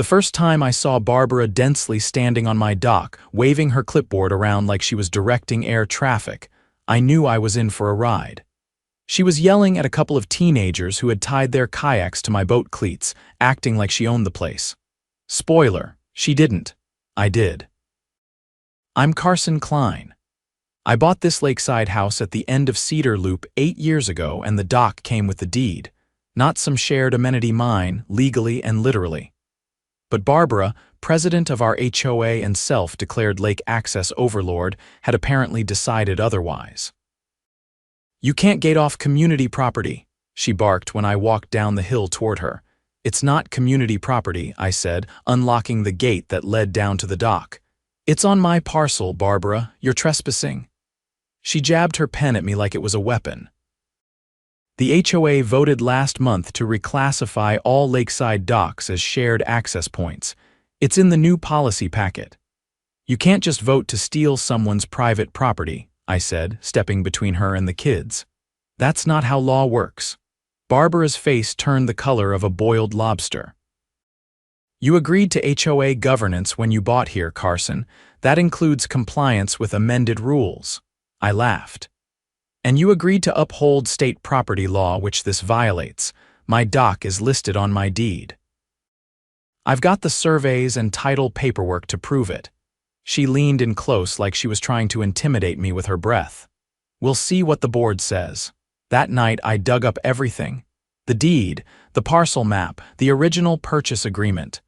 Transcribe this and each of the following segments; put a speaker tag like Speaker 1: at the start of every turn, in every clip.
Speaker 1: The first time I saw Barbara Densely standing on my dock, waving her clipboard around like she was directing air traffic, I knew I was in for a ride. She was yelling at a couple of teenagers who had tied their kayaks to my boat cleats, acting like she owned the place. Spoiler, she didn't. I did. I'm Carson Klein. I bought this lakeside house at the end of Cedar Loop 8 years ago, and the dock came with the deed. Not some shared amenity mine, legally and literally. But Barbara, president of our HOA and self-declared lake access overlord, had apparently decided otherwise. "You can't gate off community property," she barked when I walked down the hill toward her. "It's not community property," I said, unlocking the gate that led down to the dock. "It's on my parcel, Barbara. You're trespassing." She jabbed her pen at me like it was a weapon. The HOA voted last month to reclassify all lakeside docks as shared access points. It's in the new policy packet. "You can't just vote to steal someone's private property," I said, stepping between her and the kids. "That's not how law works." Barbara's face turned the color of a boiled lobster. "You agreed to HOA governance when you bought here, Carson. That includes compliance with amended rules." I laughed. "And you agreed to uphold state property law, which this violates. My dock is listed on my deed." "I've got the surveys and title paperwork to prove it." She leaned in close like she was trying to intimidate me with her breath. "We'll see what the board says." That night I dug up everything. The deed, the parcel map, the original purchase agreement.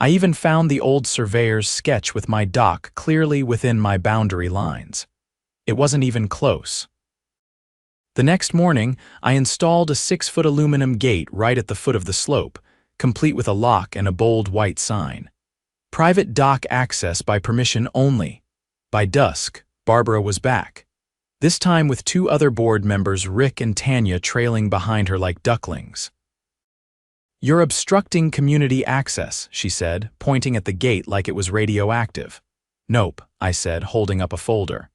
Speaker 1: I even found the old surveyor's sketch with my dock clearly within my boundary lines. It wasn't even close. The next morning, I installed a 6-foot aluminum gate right at the foot of the slope, complete with a lock and a bold white sign. "Private dock access by permission only." By dusk, Barbara was back. This time with 2 other board members, Rick and Tanya, trailing behind her like ducklings. "You're obstructing community access," she said, pointing at the gate like it was radioactive. "Nope," I said, holding up a folder.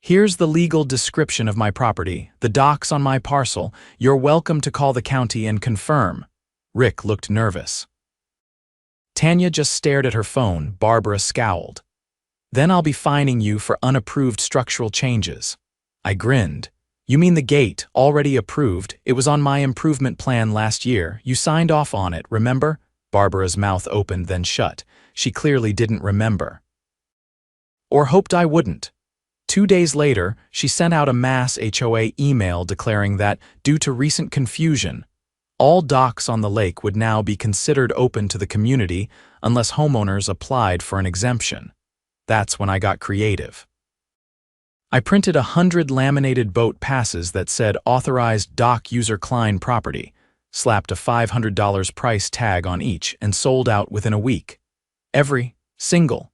Speaker 1: "Here's the legal description of my property, the dock's on my parcel. You're welcome to call the county and confirm." Rick looked nervous. Tanya just stared at her phone. Barbara scowled. "Then I'll be fining you for unapproved structural changes." I grinned. "You mean the gate, already approved? It was on my improvement plan last year. You signed off on it, remember?" Barbara's mouth opened, then shut. She clearly didn't remember. Or hoped I wouldn't. 2 days later, she sent out a mass HOA email declaring that, due to recent confusion, all docks on the lake would now be considered open to the community unless homeowners applied for an exemption. That's when I got creative. I printed 100 laminated boat passes that said "Authorized Dock User Klein Property," slapped a $500 price tag on each, and sold out within a week. Every single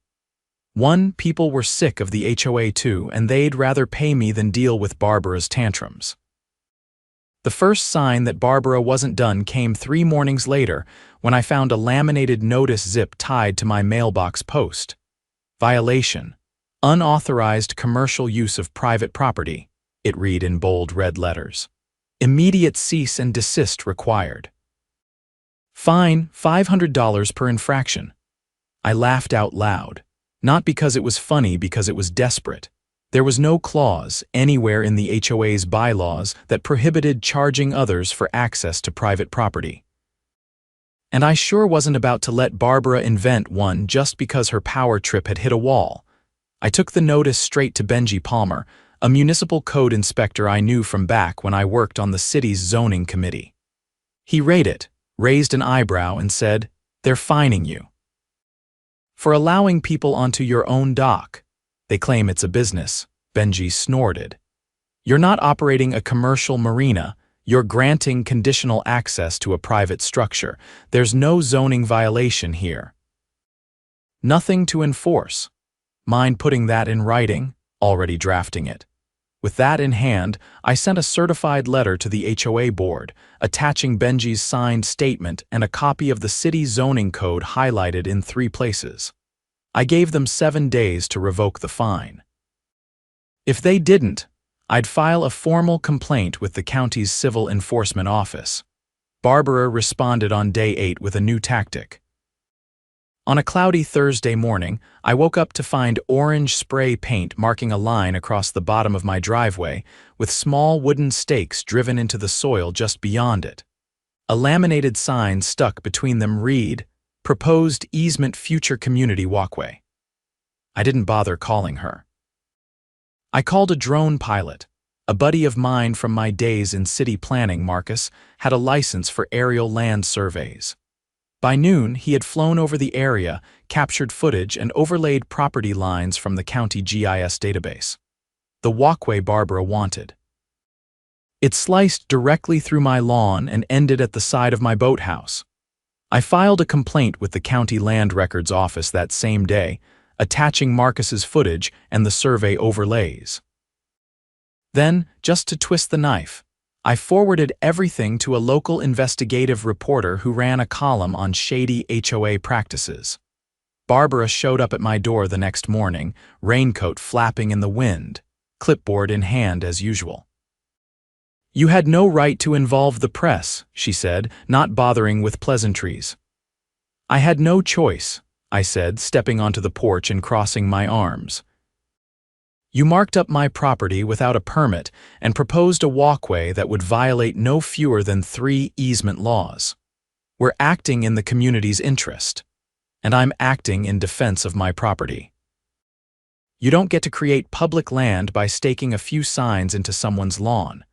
Speaker 1: one. People were sick of the HOA too, and they'd rather pay me than deal with Barbara's tantrums. The first sign that Barbara wasn't done came 3 mornings later when I found a laminated notice zip tied to my mailbox post. "Violation. Unauthorized commercial use of private property," it read in bold red letters. "Immediate cease and desist required. Fine, $500 per infraction." I laughed out loud. Not because it was funny, because it was desperate. There was no clause anywhere in the HOA's bylaws that prohibited charging others for access to private property. And I sure wasn't about to let Barbara invent one just because her power trip had hit a wall. I took the notice straight to Benji Palmer, a municipal code inspector I knew from back when I worked on the city's zoning committee. He read it, raised an eyebrow, and said, "They're fining you for allowing people onto your own dock. They claim it's a business." Benji snorted. "You're not operating a commercial marina. You're granting conditional access to a private structure. There's no zoning violation here. Nothing to enforce. Mind putting that in writing?" Already drafting it. With that in hand, I sent a certified letter to the HOA board, attaching Benji's signed statement and a copy of the city zoning code highlighted in 3 places. I gave them 7 days to revoke the fine. If they didn't, I'd file a formal complaint with the county's civil enforcement office. Barbara responded on day 8 with a new tactic. On a cloudy Thursday morning, I woke up to find orange spray paint marking a line across the bottom of my driveway, with small wooden stakes driven into the soil just beyond it. A laminated sign stuck between them read, "Proposed Easement Future Community Walkway." I didn't bother calling her. I called a drone pilot. A buddy of mine from my days in city planning, Marcus, had a license for aerial land surveys. By noon, he had flown over the area, captured footage, and overlaid property lines from the county GIS database. The walkway Barbara wanted. It sliced directly through my lawn and ended at the side of my boathouse. I filed a complaint with the county land records office that same day, attaching Marcus's footage and the survey overlays. Then, just to twist the knife, I forwarded everything to a local investigative reporter who ran a column on shady HOA practices. Barbara showed up at my door the next morning, raincoat flapping in the wind, clipboard in hand as usual. "You had no right to involve the press," she said, not bothering with pleasantries. "I had no choice," I said, stepping onto the porch and crossing my arms. "You marked up my property without a permit and proposed a walkway that would violate no fewer than 3 easement laws. We're acting in the community's interest, and I'm acting in defense of my property. You don't get to create public land by staking a few signs into someone's lawn."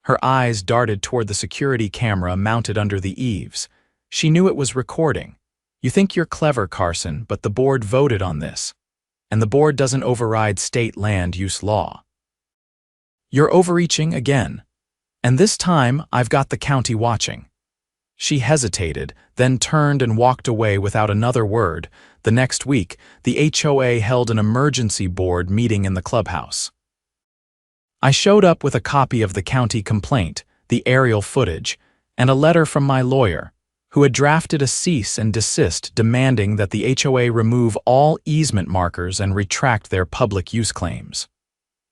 Speaker 1: Her eyes darted toward the security camera mounted under the eaves. She knew it was recording. "You think you're clever, Carson, but the board voted on this. And the board doesn't override state land use law. You're overreaching again. And this time, I've got the county watching." She hesitated, then turned and walked away without another word. The next week, the HOA held an emergency board meeting in the clubhouse. I showed up with a copy of the county complaint, the aerial footage, and a letter from my lawyer, who had drafted a cease and desist demanding that the HOA remove all easement markers and retract their public use claims.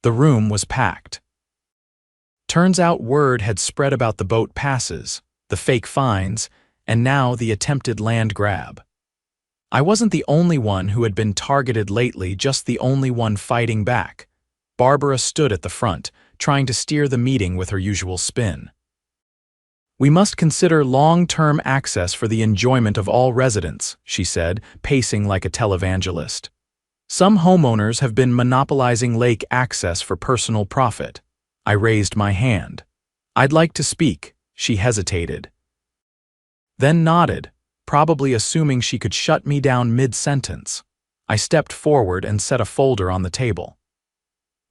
Speaker 1: The room was packed. Turns out word had spread about the boat passes, the fake fines, and now the attempted land grab. I wasn't the only one who had been targeted lately, just the only one fighting back. Barbara stood at the front, trying to steer the meeting with her usual spin. "We must consider long-term access for the enjoyment of all residents," she said, pacing like a televangelist. "Some homeowners have been monopolizing lake access for personal profit." I raised my hand. "I'd like to speak." She hesitated, then nodded, probably assuming she could shut me down mid-sentence. I stepped forward and set a folder on the table.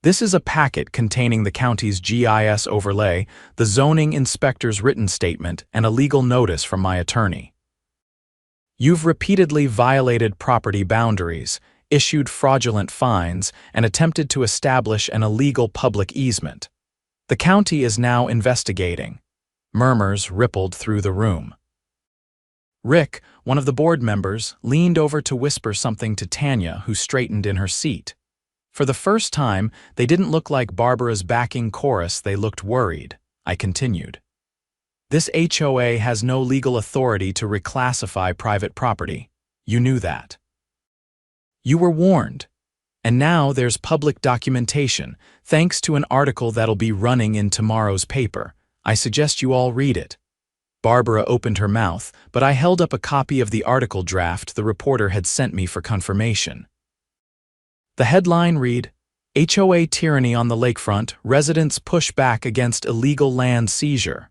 Speaker 1: "This is a packet containing the county's GIS overlay, the zoning inspector's written statement, and a legal notice from my attorney. You've repeatedly violated property boundaries, issued fraudulent fines, and attempted to establish an illegal public easement. The county is now investigating." Murmurs rippled through the room. Rick, one of the board members, leaned over to whisper something to Tanya, who straightened in her seat. For the first time, they didn't look like Barbara's backing chorus, they looked worried. I continued. "This HOA has no legal authority to reclassify private property. You knew that. You were warned. And now there's public documentation, thanks to an article that'll be running in tomorrow's paper. I suggest you all read it." Barbara opened her mouth, but I held up a copy of the article draft the reporter had sent me for confirmation. The headline read, "HOA Tyranny on the Lakefront, Residents Push Back Against Illegal Land Seizure."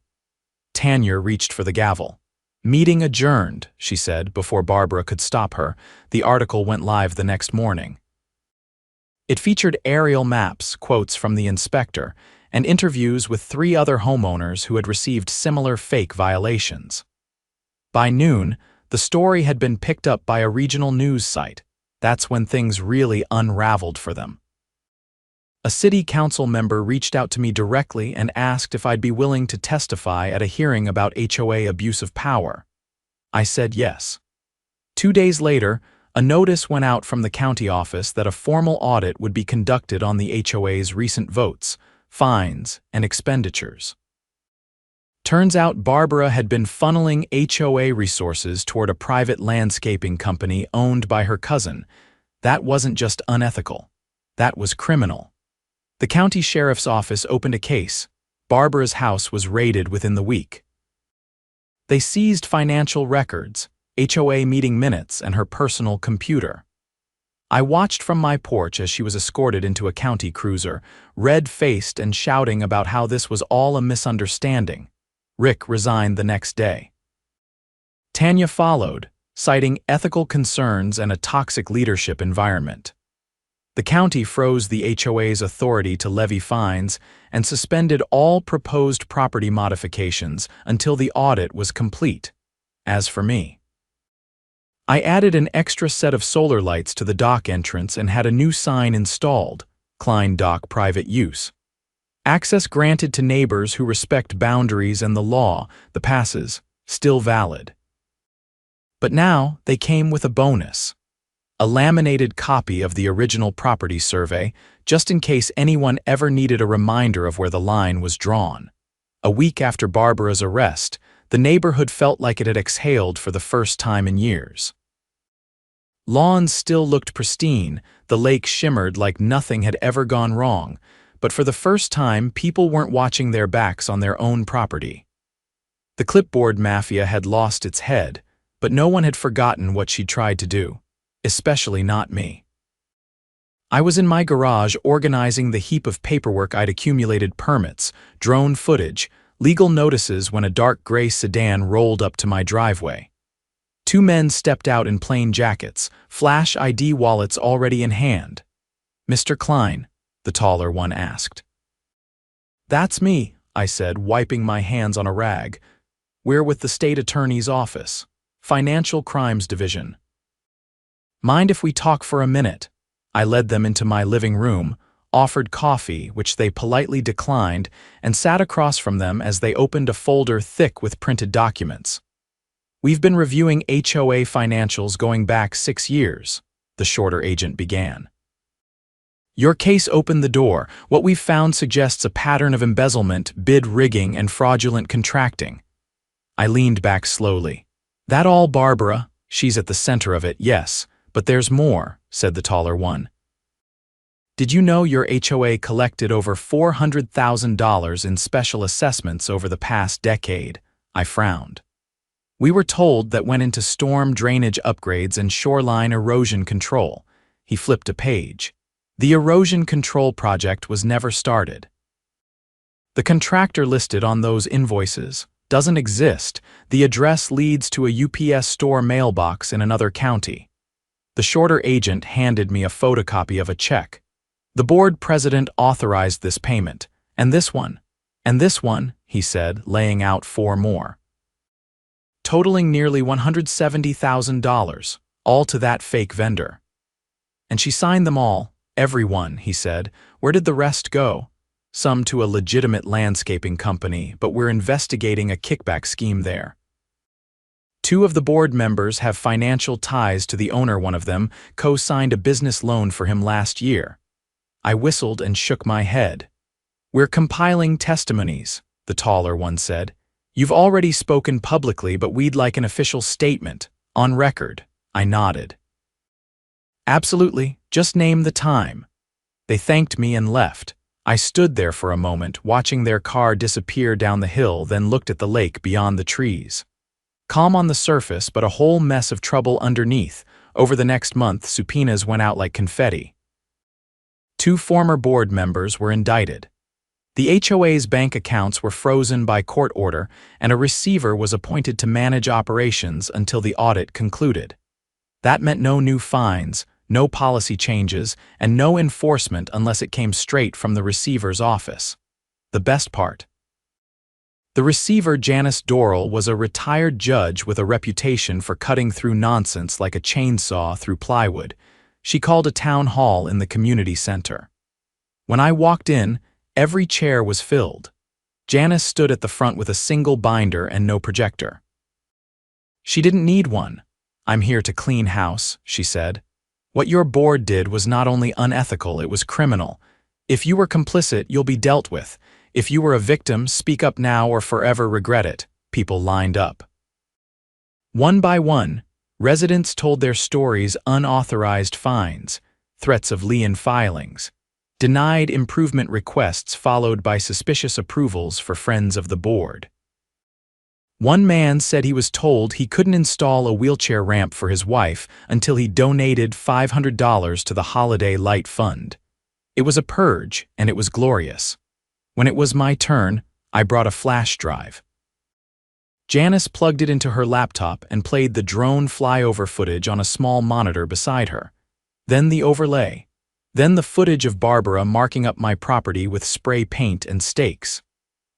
Speaker 1: Tanya reached for the gavel. "Meeting adjourned," she said before Barbara could stop her. The article went live the next morning. It featured aerial maps, quotes from the inspector, and interviews with 3 other homeowners who had received similar fake violations. By noon, the story had been picked up by a regional news site. That's when things really unraveled for them. A city council member reached out to me directly and asked if I'd be willing to testify at a hearing about HOA abuse of power. I said yes. 2 days later, a notice went out from the county office that a formal audit would be conducted on the HOA's recent votes, fines, and expenditures. Turns out Barbara had been funneling HOA resources toward a private landscaping company owned by her cousin. That wasn't just unethical. That was criminal. The county sheriff's office opened a case. Barbara's house was raided within the week. They seized financial records, HOA meeting minutes, and her personal computer. I watched from my porch as she was escorted into a county cruiser, red-faced and shouting about how this was all a misunderstanding. Rick resigned the next day. Tanya followed, citing ethical concerns and a toxic leadership environment. The county froze the HOA's authority to levy fines and suspended all proposed property modifications until the audit was complete. As for me, I added an extra set of solar lights to the dock entrance and had a new sign installed, Klein Dock Private Use. Access granted to neighbors who respect boundaries and the law, the passes, still valid. But now they came with a bonus. A laminated copy of the original property survey, just in case anyone ever needed a reminder of where the line was drawn. A week after Barbara's arrest, the neighborhood felt like it had exhaled for the first time in years. Lawns still looked pristine, the lake shimmered like nothing had ever gone wrong, but for the first time people weren't watching their backs on their own property. The clipboard mafia had lost its head, but no one had forgotten what she'd tried to do, especially not me. I was in my garage organizing the heap of paperwork I'd accumulated: permits, drone footage, legal notices, when a dark gray sedan rolled up to my driveway. Two men stepped out in plain jackets, flash ID wallets already in hand. "Mr. Klein?" the taller one asked. "That's me," I said, wiping my hands on a rag. "We're with the state attorney's office, Financial Crimes Division." "Mind if we talk for a minute?" I led them into my living room, offered coffee, which they politely declined, and sat across from them as they opened a folder thick with printed documents. "We've been reviewing HOA financials going back 6 years, the shorter agent began. "Your case opened the door. What we've found suggests a pattern of embezzlement, bid rigging, and fraudulent contracting." I leaned back slowly. "That all Barbara? She's at the center of it, yes, but there's more," said the taller one. "Did you know your HOA collected over $400,000 in special assessments over the past decade?" I frowned. "We were told that went into storm drainage upgrades and shoreline erosion control." He flipped a page. "The erosion control project was never started. The contractor listed on those invoices doesn't exist. The address leads to a UPS store mailbox in another county." The shorter agent handed me a photocopy of a check. "The board president authorized this payment, and this one, he said, laying out 4 more. Totaling nearly $170,000, all to that fake vendor. "And she signed them all. Everyone," he said. "Where did the rest go?" "Some to a legitimate landscaping company, but we're investigating a kickback scheme there. 2 of the board members have financial ties to the owner. One of them co-signed a business loan for him last year." I whistled and shook my head. "We're compiling testimonies," the taller one said. "You've already spoken publicly, but we'd like an official statement, on record." I nodded. "Absolutely, just name the time." They thanked me and left. I stood there for a moment, watching their car disappear down the hill, then looked at the lake beyond the trees. Calm on the surface, but a whole mess of trouble underneath. Over the next month, subpoenas went out like confetti. 2 former board members were indicted. The HOA's bank accounts were frozen by court order, and a receiver was appointed to manage operations until the audit concluded. That meant no new fines, no policy changes, and no enforcement unless it came straight from the receiver's office. The best part: the receiver, Janice Dorrell, was a retired judge with a reputation for cutting through nonsense like a chainsaw through plywood. She called a town hall in the community center. When I walked in, every chair was filled. Janice stood at the front with a single binder and no projector. She didn't need one. "I'm here to clean house," she said. "What your board did was not only unethical, it was criminal. If you were complicit, you'll be dealt with. If you were a victim, speak up now or forever regret it. People lined up. One by one, residents told their stories: unauthorized fines, threats of lien filings, denied improvement requests followed by suspicious approvals for friends of the board. One man said he was told he couldn't install a wheelchair ramp for his wife until he donated $500 to the Holiday Light Fund. It was a purge, and it was glorious. When it was my turn, I brought a flash drive. Janice plugged it into her laptop and played the drone flyover footage on a small monitor beside her. Then the overlay. Then the footage of Barbara marking up my property with spray paint and stakes.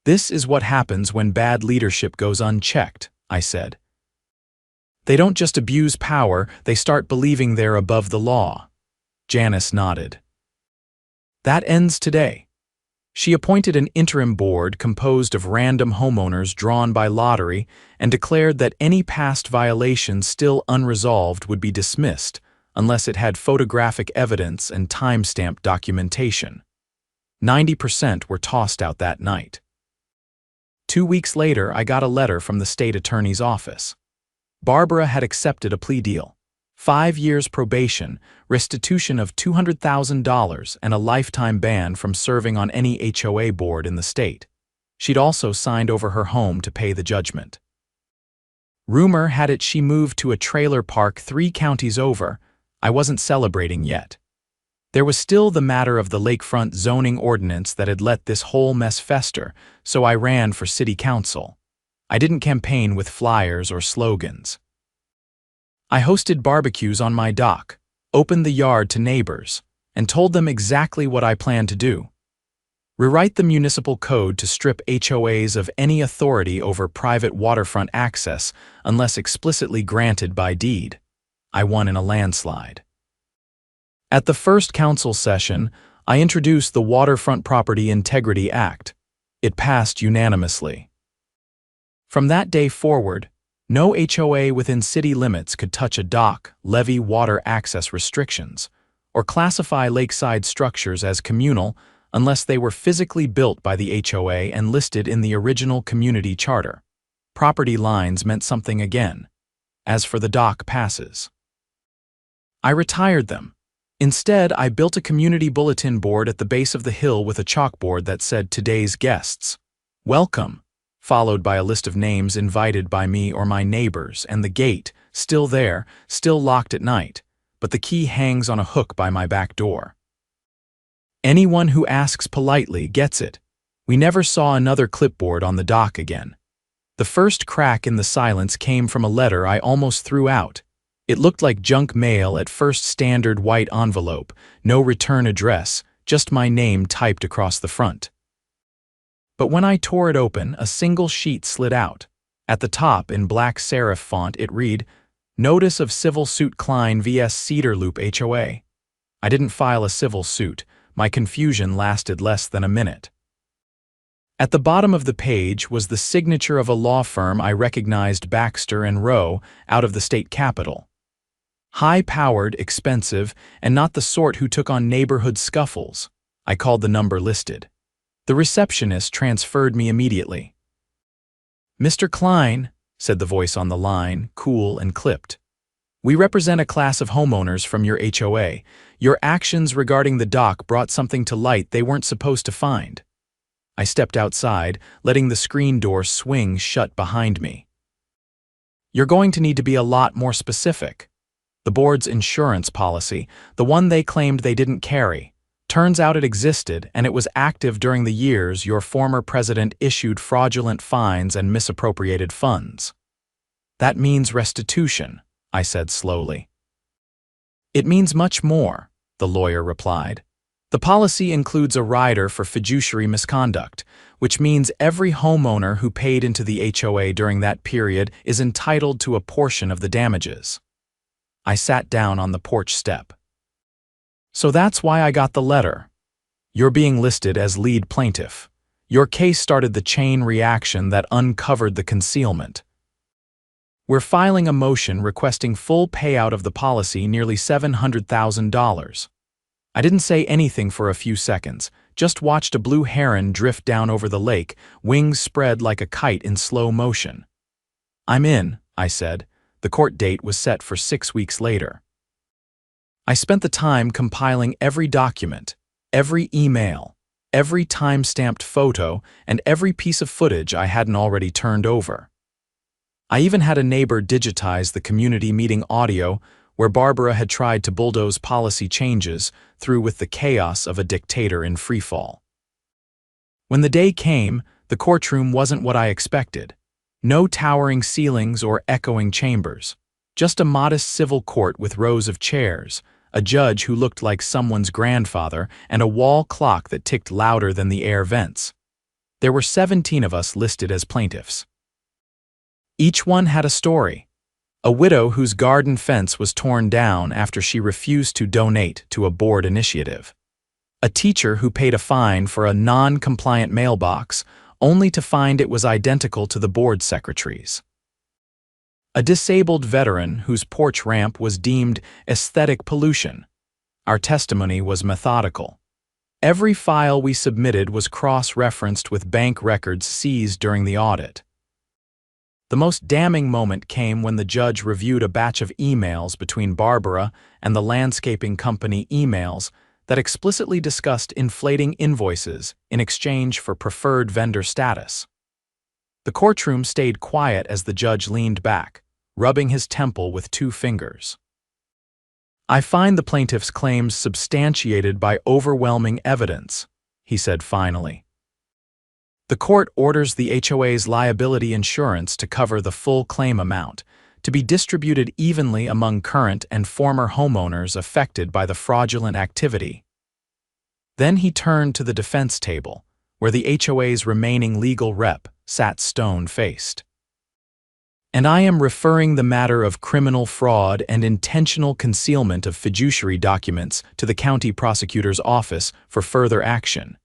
Speaker 1: This is what happens when bad leadership goes unchecked, I said. They don't just abuse power, they start believing they're above the law. Janice nodded. That ends today. She appointed an interim board composed of random homeowners drawn by lottery and declared that any past violation still unresolved would be dismissed unless it had photographic evidence and timestamp documentation. 90% were tossed out that night. 2 weeks later, I got a letter from the state attorney's office. Barbara had accepted a plea deal. 5 years probation, restitution of $200,000, and a lifetime ban from serving on any HOA board in the state. She'd also signed over her home to pay the judgment. Rumor had it she moved to a trailer park 3 counties over. I wasn't celebrating yet. There was still the matter of the lakefront zoning ordinance that had let this whole mess fester, so I ran for city council. I didn't campaign with flyers or slogans. I hosted barbecues on my dock, opened the yard to neighbors, and told them exactly what I planned to do. Rewrite the municipal code to strip HOAs of any authority over private waterfront access unless explicitly granted by deed. I won in a landslide. At the first council session, I introduced the Waterfront Property Integrity Act. It passed unanimously. From that day forward, no HOA within city limits could touch a dock, levy water access restrictions, or classify lakeside structures as communal unless they were physically built by the HOA and listed in the original community charter. Property lines meant something again. As for the dock passes, I retired them. Instead, I built a community bulletin board at the base of the hill with a chalkboard that said "Today's guests. Welcome," followed by a list of names invited by me or my neighbors, and the gate, still there, still locked at night, but the key hangs on a hook by my back door. Anyone who asks politely gets it. We never saw another clipboard on the dock again. The first crack in the silence came from a letter I almost threw out. It looked like junk mail at first, standard white envelope, no return address, just my name typed across the front. But when I tore it open, a single sheet slid out. At the top, in black serif font, it read, "Notice of Civil Suit Klein vs. Cedar Loop HOA." I didn't file a civil suit. My confusion lasted less than a minute. At the bottom of the page was the signature of a law firm I recognized, Baxter & Rowe, out of the state capitol. High-powered, expensive, and not the sort who took on neighborhood scuffles. I called the number listed. The receptionist transferred me immediately. "Mr. Klein," said the voice on the line, cool and clipped. "We represent a class of homeowners from your HOA. Your actions regarding the dock brought something to light they weren't supposed to find." I stepped outside, letting the screen door swing shut behind me. "You're going to need to be a lot more specific. The board's insurance policy, the one they claimed they didn't carry, turns out it existed, and it was active during the years your former president issued fraudulent fines and misappropriated funds." "That means restitution," I said slowly. "It means much more," the lawyer replied. "The policy includes a rider for fiduciary misconduct, which means every homeowner who paid into the HOA during that period is entitled to a portion of the damages." I sat down on the porch step. "So that's why I got the letter. You're being listed as lead plaintiff. Your case started the chain reaction that uncovered the concealment. We're filing a motion requesting full payout of the policy, nearly $700,000. I didn't say anything for a few seconds, Just watched a blue heron drift down over the lake, wings spread like a kite in slow motion. "I'm in," I said. The court date was set for 6 weeks later. I spent the time compiling every document, every email, every time-stamped photo, and every piece of footage I hadn't already turned over. I even had a neighbor digitize the community meeting audio where Barbara had tried to bulldoze policy changes through with the chaos of a dictator in freefall. When the day came, the courtroom wasn't what I expected. No towering ceilings or echoing chambers, just a modest civil court with rows of chairs, a judge who looked like someone's grandfather, and a wall clock that ticked louder than the air vents. There were 17 of us listed as plaintiffs. Each one had a story. A widow whose garden fence was torn down after she refused to donate to a board initiative. A teacher who paid a fine for a non-compliant mailbox only to find it was identical to the board secretary's. A disabled veteran whose porch ramp was deemed aesthetic pollution. Our testimony was methodical. Every file we submitted was cross-referenced with bank records seized during the audit. The most damning moment came when the judge reviewed a batch of emails between Barbara and the landscaping company emails that explicitly discussed inflating invoices in exchange for preferred vendor status. The courtroom stayed quiet as the judge leaned back, rubbing his temple with 2 fingers. "I find the plaintiff's claims substantiated by overwhelming evidence," he said finally. "The court orders the HOA's liability insurance to cover the full claim amount, to be distributed evenly among current and former homeowners affected by the fraudulent activity." Then he turned to the defense table, where the HOA's remaining legal rep sat stone-faced. "And I am referring the matter of criminal fraud and intentional concealment of fiduciary documents to the county prosecutor's office for further action."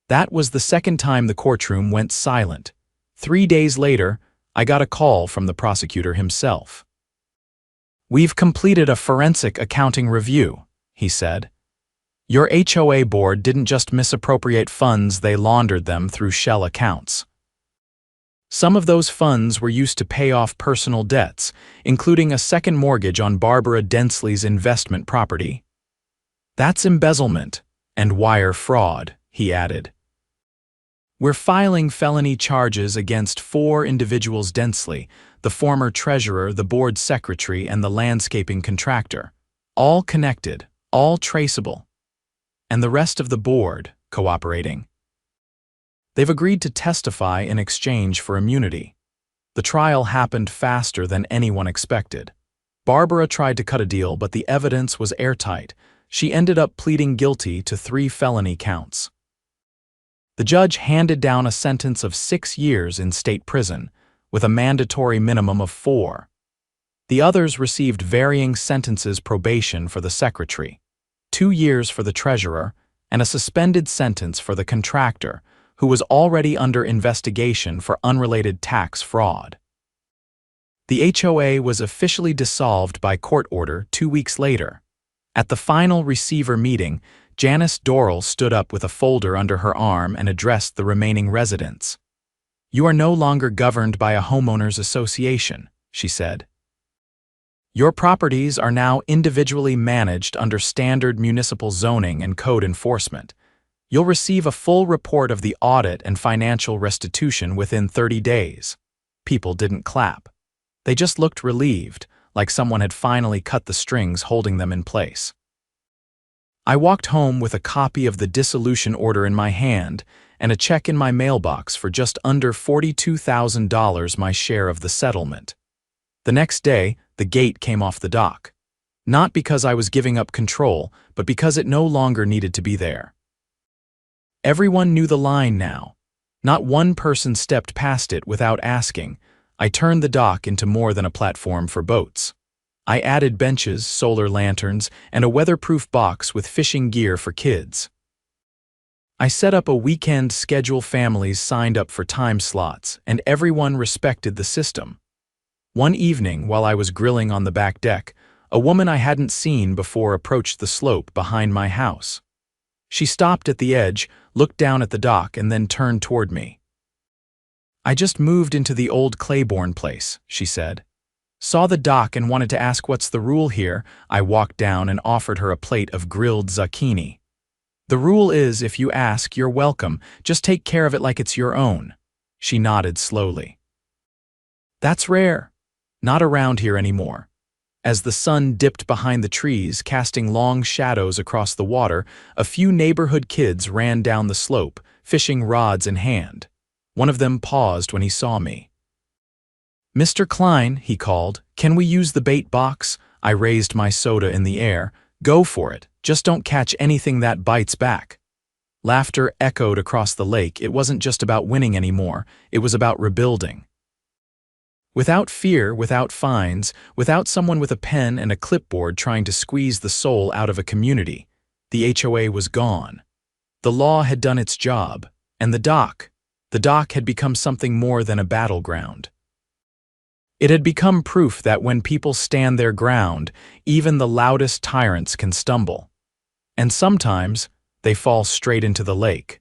Speaker 1: That was the second time the courtroom went silent. 3 days later, I got a call from the prosecutor himself. "We've completed a forensic accounting review," he said. "Your HOA board didn't just misappropriate funds, they laundered them through shell accounts. Some of those funds were used to pay off personal debts, including a second mortgage on Barbara Densley's investment property. That's embezzlement and wire fraud," he added. "We're filing felony charges against 4 individuals: Densley, the former treasurer, the board secretary, and the landscaping contractor. All connected, all traceable. And the rest of the board cooperating. They've agreed to testify in exchange for immunity." The trial happened faster than anyone expected. Barbara tried to cut a deal, but the evidence was airtight. She ended up pleading guilty to 3 felony counts. The judge handed down a sentence of 6 years in state prison, with a mandatory minimum of 4. The others received varying sentences: probation for the secretary, 2 years for the treasurer, and a suspended sentence for the contractor, who was already under investigation for unrelated tax fraud. The HOA was officially dissolved by court order 2 weeks later. At the final receiver meeting, Janice Dorrell stood up with a folder under her arm and addressed the remaining residents. "You are no longer governed by a homeowners association," she said. "Your properties are now individually managed under standard municipal zoning and code enforcement. You'll receive a full report of the audit and financial restitution within 30 days. People didn't clap. They just looked relieved, like someone had finally cut the strings holding them in place. I walked home with a copy of the dissolution order in my hand and a check in my mailbox for just under $42,000, my share of the settlement. The next day, the gate came off the dock. Not because I was giving up control, but because it no longer needed to be there. Everyone knew the line now. Not one person stepped past it without asking. I turned the dock into more than a platform for boats. I added benches, solar lanterns, and a weatherproof box with fishing gear for kids. I set up a weekend schedule. Families signed up for time slots, and everyone respected the system. One evening, while I was grilling on the back deck, a woman I hadn't seen before approached the slope behind my house. She stopped at the edge, looked down at the dock, and then turned toward me. "I just moved into the old Claiborne place," she said. "Saw the dock and wanted to ask what's the rule here." I walked down and offered her a plate of grilled zucchini. "The rule is, if you ask, you're welcome. Just take care of it like it's your own." She nodded slowly. "That's rare. Not around here anymore." As the sun dipped behind the trees, casting long shadows across the water, a few neighborhood kids ran down the slope, fishing rods in hand. One of them paused when he saw me. "Mr. Klein," he called, "can we use the bait box?" I raised my soda in the air. "Go for it. Just don't catch anything that bites back." Laughter echoed across the lake. It wasn't just about winning anymore. It was about rebuilding. Without fear, without fines, without someone with a pen and a clipboard trying to squeeze the soul out of a community, the HOA was gone. The law had done its job, and the dock had become something more than a battleground. It had become proof that when people stand their ground, even the loudest tyrants can stumble. And sometimes, they fall straight into the lake.